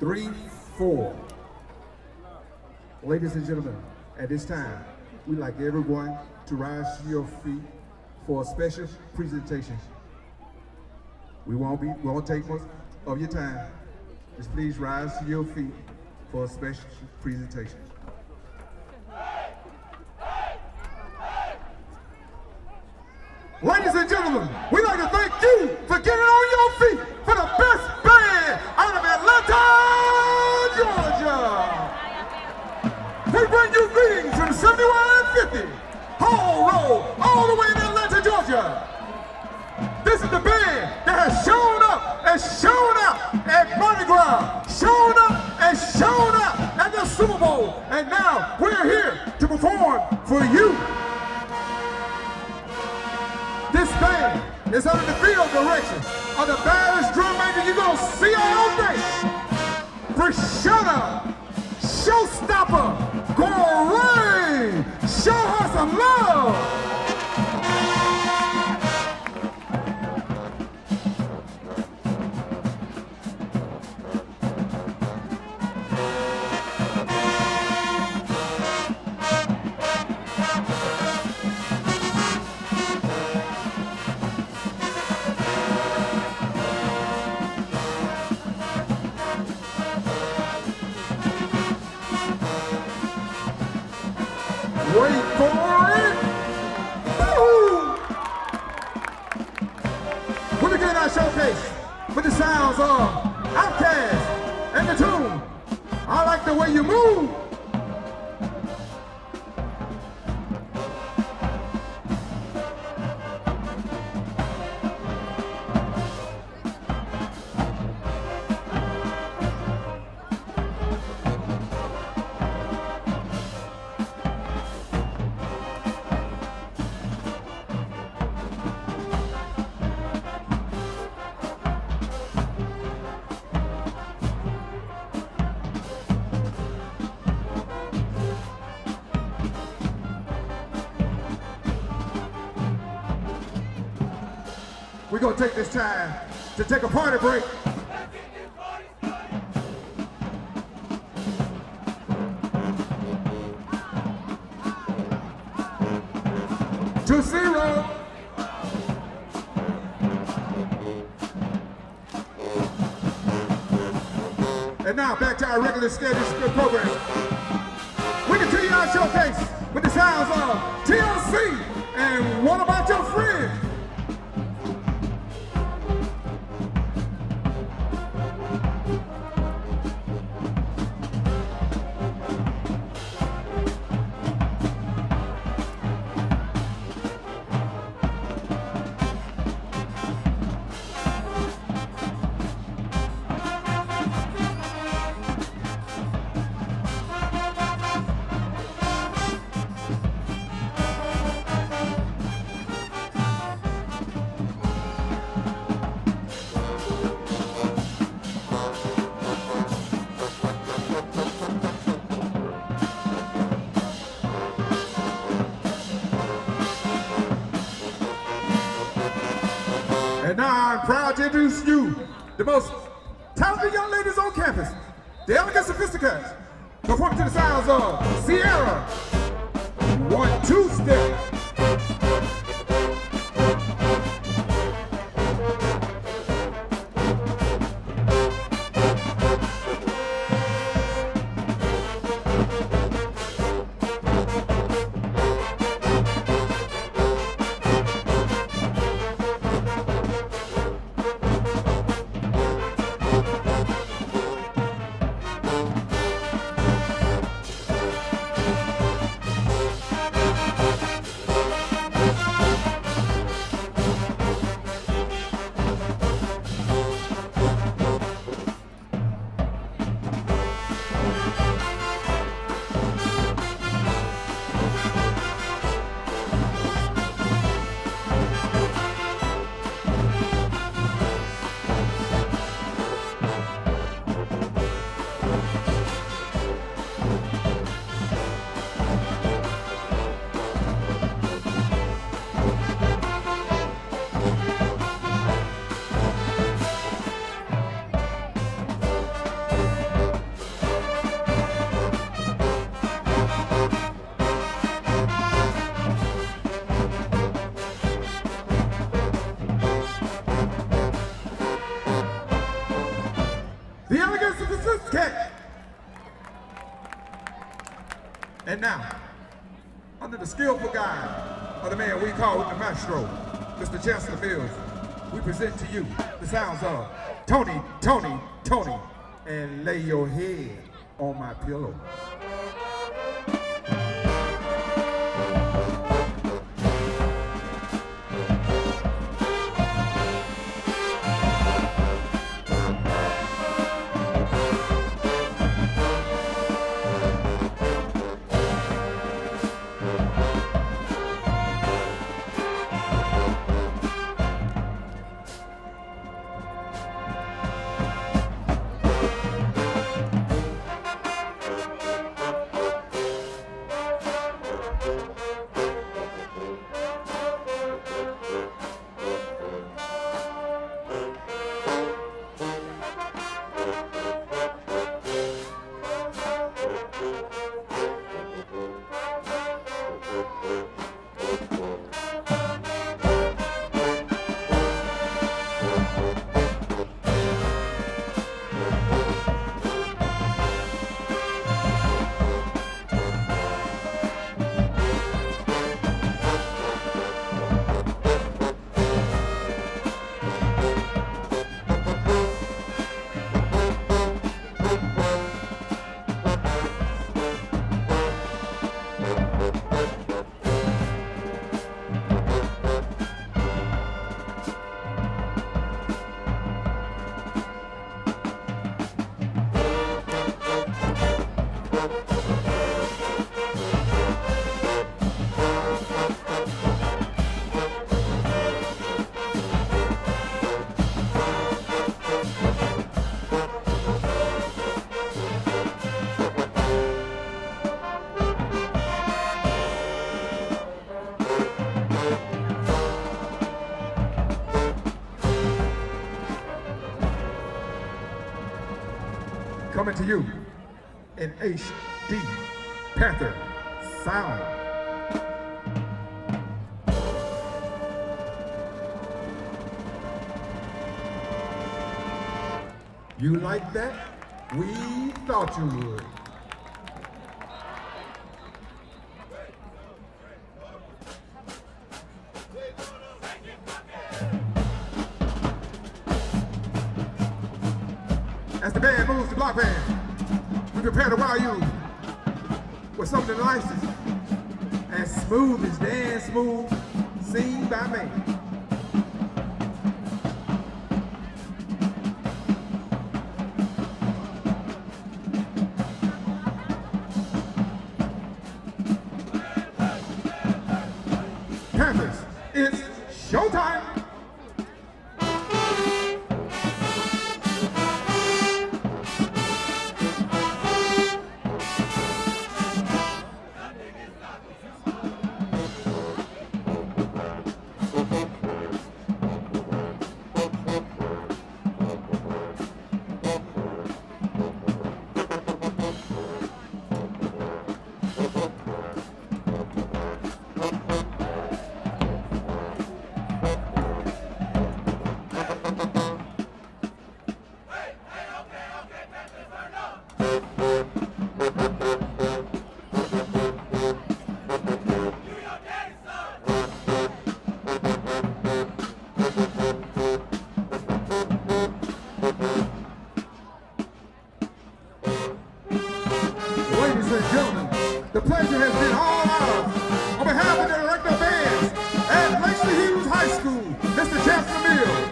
3, 4. Ladies and gentlemen, at this time, we'd like everyone to rise to your feet for a special presentation. We won't take much of your time. Just please rise to your feet for a special presentation. Ladies and gentlemen, we'd like to thank you for getting on your feet for the best band out of Atlanta, Georgia. We bring you greetings from 7150 Hall Road, all the way in Atlanta, Georgia. This is the band that has shown up and shown out at Mardi Gras, shown up and shown out at the Super Bowl, and now we're here to perform for you. This band is under the field direction of the baddest drum major you're gonna see all day. Brishana, Showstopper, Goree, show her some love. Wait for it! Woo! We begin our showcase with the sounds of Outkast and the tune I Like the Way You Move. We're gonna take this time to take a party break. To 0. And now back to our regular scheduled program. We continue our showcase with the sounds of TLC and What About Your Friend? And now I'm proud to introduce you, the most talented young ladies on campus, the elegant sophisticates, performing to the sounds of Sierra, 1-2 step. Sister Cat. And now, under the skillful guide of the man we call the maestro, Mr. Chancellor Mills, we present to you the sounds of Tony, Tony, Tony, and lay your head on my pillow. Coming to you in HD Panther sound. You like that? We thought you would. As the band moves the block band, we prepare to wow you with something nicest and smooth as dance smooth, seen by me. Panthers, it's showtime! Ladies and gentlemen, the pleasure has been all ours. On behalf of the director of bands at Langston Hughes High School, Mr. Chancellor Mills,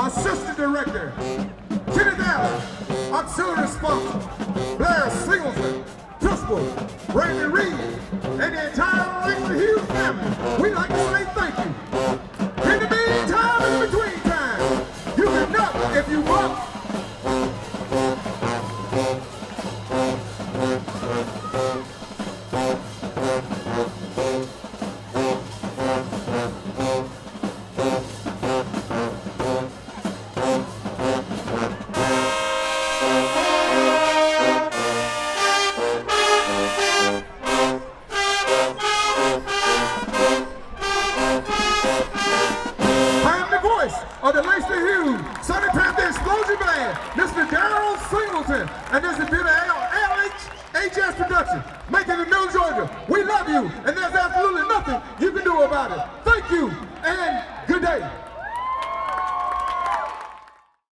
Assistant Director, Kenneth Allen, Auxiliary Sponsor, Blair Singleton, Principal, Raymond Reed, and the entire Langston Hughes family, we'd like to say thank you. In the meantime, in between time, you can knock if you want. in Middle Georgia. We love you, and there's absolutely nothing you can do about it. Thank you.